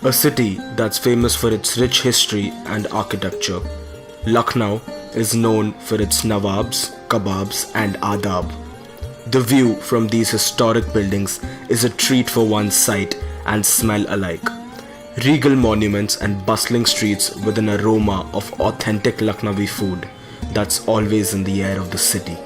A city that's famous for its rich history and architecture, Lucknow is known for its nawabs, kebabs, and adab. The view from these historic buildings is a treat for one's sight and smell alike. Regal monuments and bustling streets with an aroma of authentic Lucknowi food that's always in the air of the city.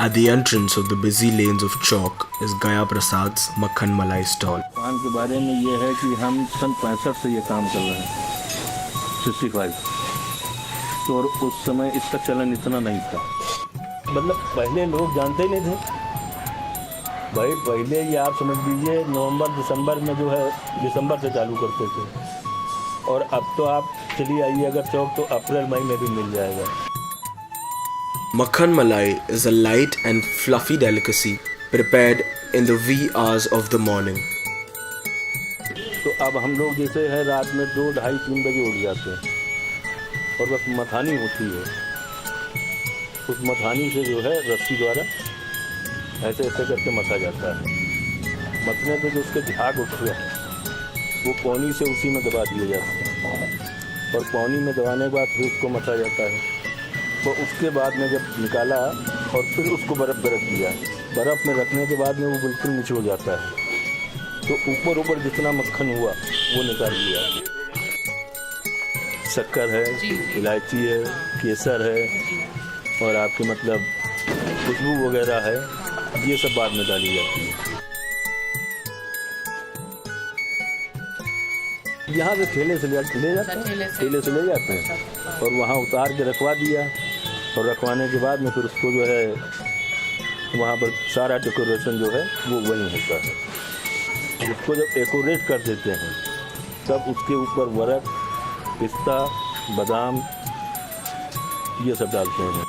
At the entrance of the busy lanes of Chowk is Gaya Prasad's Makhan Malai stall. पान के बारे में ये है कि हम सन 65 से ये काम कर रहे हैं, 65। तो और उस समय इसका चलन इतना नहीं था, मतलब पहले लोग जानते ही नहीं थे भाई। पहले ये आप समझ लीजिए नवंबर दिसंबर में जो है दिसंबर से चालू करते थे, और अब तो आप चलिए आइए अगर चौक तो अप्रैल मई में भी मिल जाएगा। Makhan Malai is a light and fluffy delicacy prepared in the wee hours of the morning. तो अब हम लोग जैसे है रात में 2, 2:30, 3 बजे उठ जाते हैं और बस मथानी होती है। उस मथानी से जो है रस्सी द्वारा ऐसे ऐसे करके मथा जाता है। मथने पे जो उसके झाग उठते हैं वो पौनी से उसी में दबा दिए जाते हैं, और पौनी में दबाने के बाद फिर उसको मथा जाता है। तो उसके बाद में जब निकाला और फिर उसको बर्फ़ में रख दिया, बर्फ़ में रखने के बाद में वो बिल्कुल निचोड़ जाता है। तो ऊपर ऊपर जितना मक्खन हुआ वो निकाल लिया। शक्कर है, इलायची है, केसर है, और आपके मतलब खुशबू वगैरह है, ये सब बाद में डाली जाती है। यहाँ से ठेले से ले जाते हैं और वहाँ उतार के रखवा दिया, और रखवाने के बाद में फिर उसको जो है वहाँ पर सारा डेकोरेशन जो है वो वहीं होता है। उसको जब डेकोरेट कर देते हैं तब उसके ऊपर बर्फ़, पिस्ता, बादाम ये सब डालते हैं।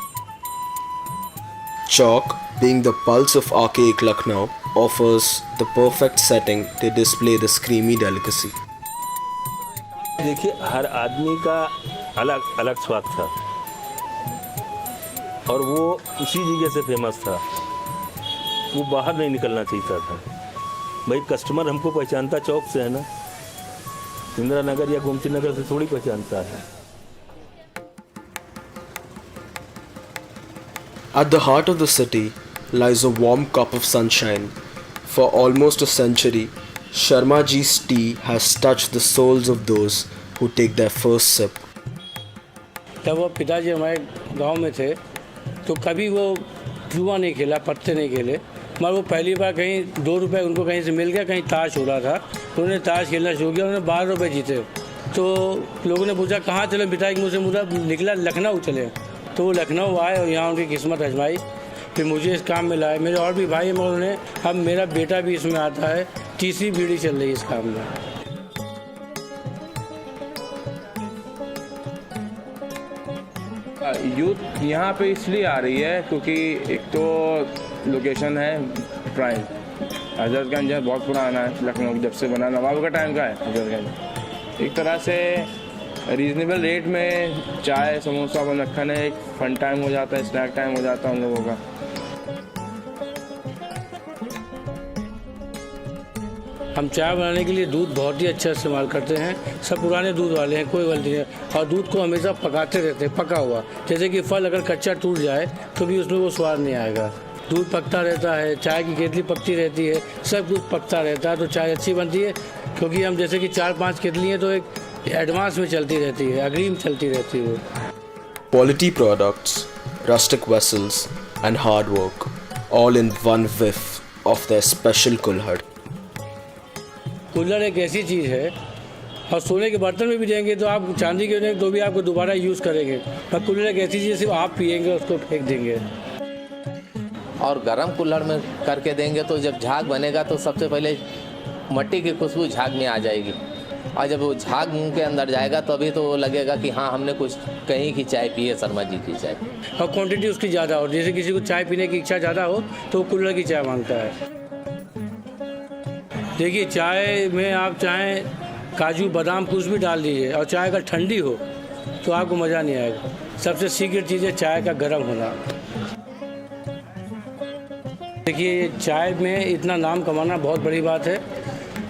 Chowk, being the pulse of archaic Lucknow, offers the perfect setting to display this creamy delicacy. देखिए हर आदमी का अलग अलग स्वाद था, और वो उसी जगह से फेमस था। वो बाहर नहीं निकलना चाहता था। भाई कस्टमर हमको पहचानता चौक से है ना, इंदिरा नगर या गोमती नगर से थोड़ी पहचानता है। At the heart of the city lies a warm cup of sunshine. For almost a century, Sharma ji's tea has touched the souls of those who take their first sip. जब वो पिताजी हमारे गांव में थे तो कभी वो जुआ नहीं खेला, पत्ते नहीं खेले, मगर वो पहली बार कहीं 2 रुपए उनको कहीं से मिल गया, कहीं ताश हो रहा था तो उन्होंने ताश खेलना शुरू किया। उन्होंने 12 रुपये जीते। तो लोगों ने पूछा कहाँ चले, पिताजी मुझसे मुझे निकला लखनऊ चले। तो वो लखनऊ आए और यहाँ उनकी किस्मत आजमाई, फिर मुझे इस काम में लाए। मेरे और भी भाई हैं, मगर उन्हें अब मेरा बेटा भी इसमें आता है। तीसरी पीढ़ी चल रही है इस काम में। यूथ यहाँ पे इसलिए आ रही है क्योंकि एक तो लोकेशन है प्राइम। हजरतगंज है, बहुत पुराना है, लखनऊ जब से बना, नवाब का टाइम का है हजरतगंज। एक तरह से रीज़नेबल रेट में चाय, समोसा, मक्खन है, एक फन टाइम हो जाता है, स्नैक टाइम हो जाता है उन लोगों का। हम चाय बनाने के लिए दूध बहुत ही अच्छा इस्तेमाल करते हैं। सब पुराने दूध वाले हैं, कोई गलती नहीं। और दूध को हमेशा पकाते रहते हैं, पका हुआ। जैसे कि फल अगर कच्चा टूट जाए तो भी उसमें वो स्वाद नहीं आएगा। दूध पकता रहता है, चाय की केतली पकती रहती है, सब कुछ पकता रहता है, तो चाय अच्छी बनती है। क्योंकि हम जैसे कि 4-5 केतली हैं तो एक एडवांस में चलती रहती है, अग्रिम चलती रहती है। Quality products, rustic vessels, and hard work, all in one whiff of their special कुल्हड़. कुल्हड़ एक ऐसी चीज़ है, और सोने के बर्तन में भी देंगे तो आप चांदी के देंगे तो भी आपको दोबारा यूज़ करेंगे, पर कुल्हड़ एक ऐसी चीज़ सिर्फ आप पिएंगे उसको फेंक देंगे। और गरम कुल्हड़ में करके देंगे तो जब झाग बनेगा तो सबसे पहले मट्टी की खुशबू झाग में आ जाएगी, और जब वो झाग मुंह के अंदर जाएगा तभी तो वो लगेगा कि हाँ हमने कुछ कहीं की चाय पी है, शर्मा जी की चाय। और क्वांटिटी उसकी ज़्यादा हो, जैसे किसी को चाय पीने की इच्छा ज़्यादा हो तो वो कुल्हड़ की चाय मांगता है। देखिए चाय में आप चाहें काजू बादाम कुछ भी डाल दीजिए, और चाय अगर ठंडी हो तो आपको मज़ा नहीं आएगा। सबसे सीक्रेट चीज़ है चाय का गर्म होना। देखिए, चाय में इतना नाम कमाना बहुत बड़ी बात है।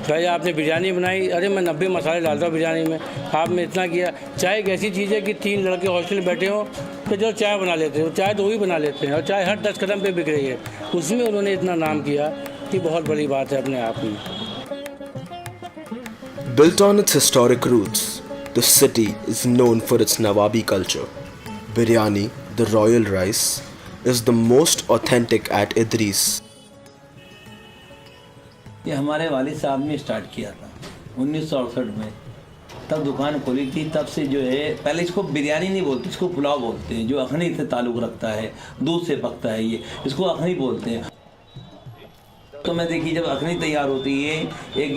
भाई आपने बिरयानी बनाई, अरे मैं 90 मसाले डालता हूँ बिरयानी में, आपने इतना किया। चाय एक ऐसी चीज़ है कि 3 लड़के हॉस्टल में बैठे हों तो जो चाय बना लेते हैं, चाय तो वही बना लेते हैं, और चाय हर 10 कदम पे बिक रही है। उसमें उन्होंने इतना नाम किया कि बहुत बड़ी बात है अपने आप में। Built on its historic roots, the city is known for its Nawabi culture. Biryani, the royal rice, is the most authentic at Idris. ये हमारे वालिद साहब ने स्टार्ट किया था 1968 में, तब दुकान खोली थी। तब से जो है, पहले इसको बिरयानी नहीं बोलते, इसको पुलाव बोलते हैं, जो अखनी से ताल्लुक़ रखता है, दूध से पकता है, ये इसको अखनी बोलते हैं। तो मैं देखिए, जब अखनी तैयार होती है, एक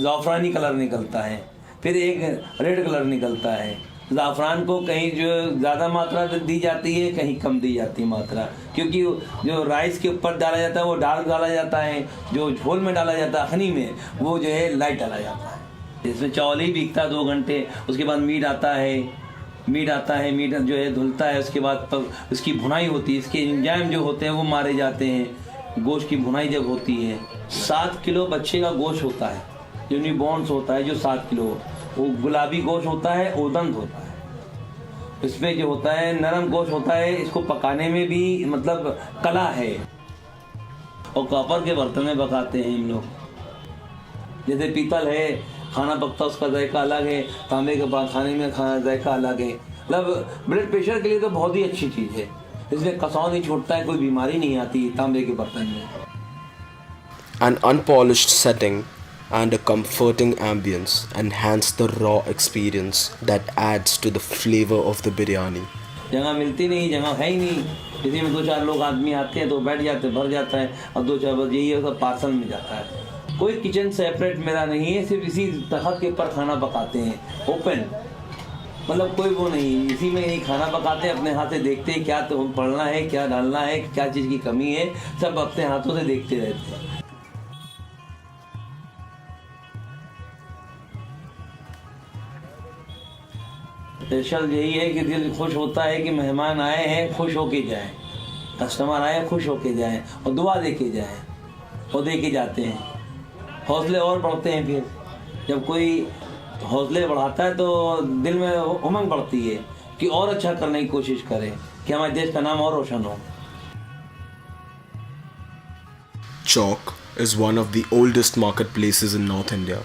ज़ाफ़रानी कलर निकलता है, फिर एक रेड कलर निकलता है। ज़ाफ़रान को कहीं जो ज़्यादा मात्रा दी जाती है, कहीं कम दी जाती है मात्रा, क्योंकि जो राइस के ऊपर डाला जाता है वो डार्क डाला जाता है, जो झोल में डाला जाता है अखनी में वो जो है लाइट डाला जाता है। इसमें चावल ही बिकता है 2 घंटे, उसके बाद मीट आता है, मीट जो है धुलता है, उसके बाद उसकी भुनाई होती है, इसके एंजाइम जो होते हैं वो मारे जाते हैं। गोश्त की भुनाई जब होती है, 7 किलो बच्चे का गोश्त होता है, जो न्यूबॉर्न्स होता है, जो 7 किलो, वो गुलाबी गोश्त होता है, ओदंत होता है। इसमें जो होता है नरम गोश्त होता है, इसको पकाने में भी मतलब कला है, और कॉपर के बर्तन में पकाते हैं हम लोग। जैसे पीतल है, खाना पकता उसका जायका अलग है, तांबे के बाद खाने में खाना जायका अलग है। मतलब ब्लड प्रेशर के लिए तो बहुत ही अच्छी चीज़ है, इसमें कसाव नहीं छूटता है, कोई बीमारी नहीं आती तांबे के बर्तन में। An unpolished setting and a comforting ambience enhance the raw experience that adds to the flavor of the biryani. जगह मिलती नहीं, जगह है ही नहीं, इसी में 2-4 लोग आदमी आते हैं तो बैठ जाते, भर जाता है, और 2-4 बजे यही सब पार्सल में जाता है। कोई किचन सेपरेट मेरा नहीं है, सिर्फ इसी तख्त के ऊपर खाना पकाते हैं, ओपन, मतलब कोई वो नहीं, इसी में ही खाना पकाते हैं, अपने हाथ से देखते हैं क्या तो पढ़ना है, क्या डालना है, क्या चीज़ की कमी है, सब अपने हाथों से देखते रहते हैं। स्पेशल यही है कि दिल खुश होता है कि मेहमान आए हैं, खुश होके जाएं, कस्टमर आए खुश होके जाएं, और दुआ दे के जाएं, और दे के जाते हैं। हौसले और बढ़ते हैं, फिर जब कोई हौसले बढ़ाता है तो दिल में उमंग बढ़ती है कि और अच्छा करने की कोशिश करें, कि हमारे देश का नाम और रोशन हो। Chowk is one of the oldest marketplaces in North India.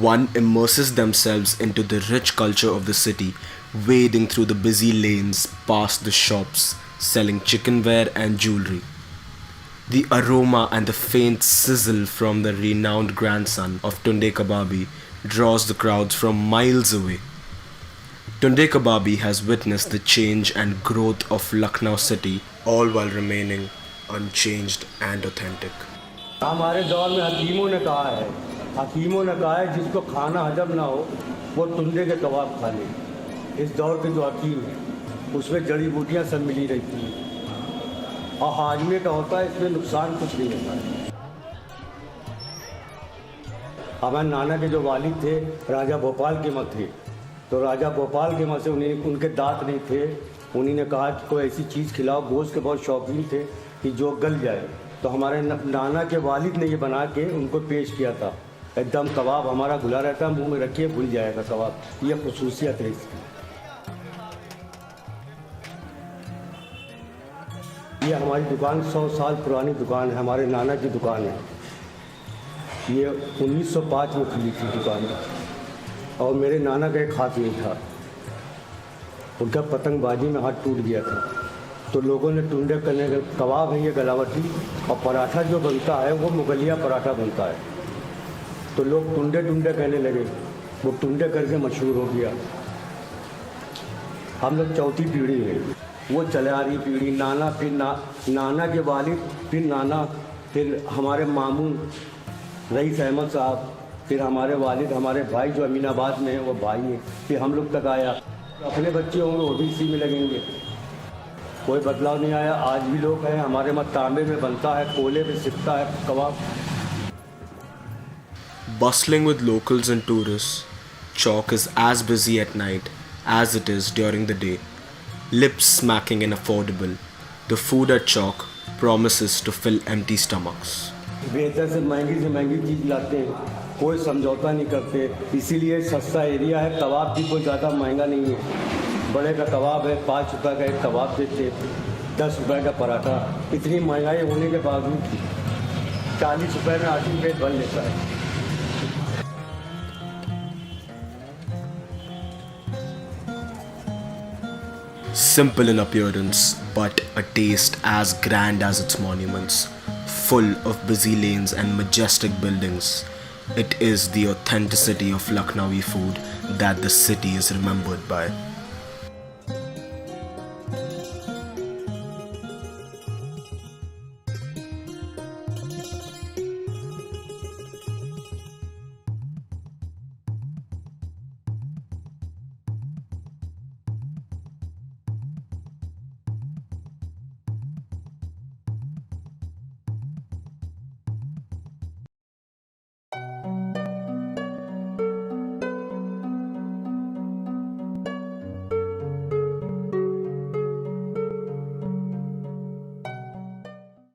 One immerses themselves into the rich culture of the city, wading through the busy lanes past the shops selling chickenware and jewelry. The aroma and the faint sizzle from the renowned grandson of Tunde Kababi draws the crowds from miles away. Tunde Kababi has witnessed the change and growth of Lucknow city, all while remaining unchanged and authentic. हमारे दौर में हकीमों ने कहा है जिसको खाना हजम ना हो वो टुंडे के कबाब खा ले। इस दौर के जो हकीम हैं उसमें जड़ी बूटियाँ सब मिली रहती हैं, और हाजमे का होता है, इसमें नुकसान कुछ नहीं होता है। हमारे नाना के जो वालिद थे राजा भोपाल के मत थे, तो राजा भोपाल के मत से उनके दांत नहीं थे, उन्हीं ने कहा कि कोई ऐसी चीज़ खिलाओ, गोश्त के बहुत शौकीन थे कि जो गल जाए, तो हमारे नाना के वालिद ने ये बना के उनको पेश किया था। एकदम कबाब हमारा घुला रहता है, मुंह में रखिए भूल जाएगा कबाब, ये खुसूसियत है इसकी। ये हमारी दुकान 100 साल पुरानी दुकान है, हमारे नाना की दुकान है। ये 1905 में खुली थी दुकान, और मेरे नाना का एक हाथ नहीं था, उनका पतंगबाजी में हाथ टूट गया था, तो लोगों ने टुंडे करने का कबाब है ये गलावटी, और पराठा जो बनता है वो मुगलिया पराठा बनता है, तो लोग टुंडे टुंडे कहने लगे, वो टुंडे करके मशहूर हो गया। हम लोग चौथी पीढ़ी है, वो चले आ रही पीढ़ी, नाना फिर नाना के वालिद, फिर नाना, फिर हमारे मामू रईस अहमद साहब, फिर हमारे वालिद, हमारे भाई जो अमीनाबाद में हैं वो भाई हैं, फिर हम लोग तक आया। अपने बच्चे होंगे वो भी इसी में लगेंगे, कोई बदलाव नहीं आया। आज भी लोग हैं, हमारे मत तांबे में बनता है, कोले में सिकता है कबाब। Bustling with locals and tourists, Chowk is as busy at night as it is during the day. Lips smacking and affordable, the food at Chowk promises to fill empty stomachs. बेहतर से महंगी चीज़ लाते हैं, कोई समझौता नहीं करते, इसीलिए सस्ता एरिया है। कबाब भी कोई ज़्यादा महंगा नहीं है। बड़े का कबाब है 5 रुपये का एक कबाब देते, 10 रुपये का पराठा। इतनी महंगाई होने के बावजूद 40 रुपये में आदमी पेट भर लेता है। Simple in appearance, but a taste as grand as its monuments, full of busy lanes and majestic buildings. It is the authenticity of Lucknowi food that the city is remembered by.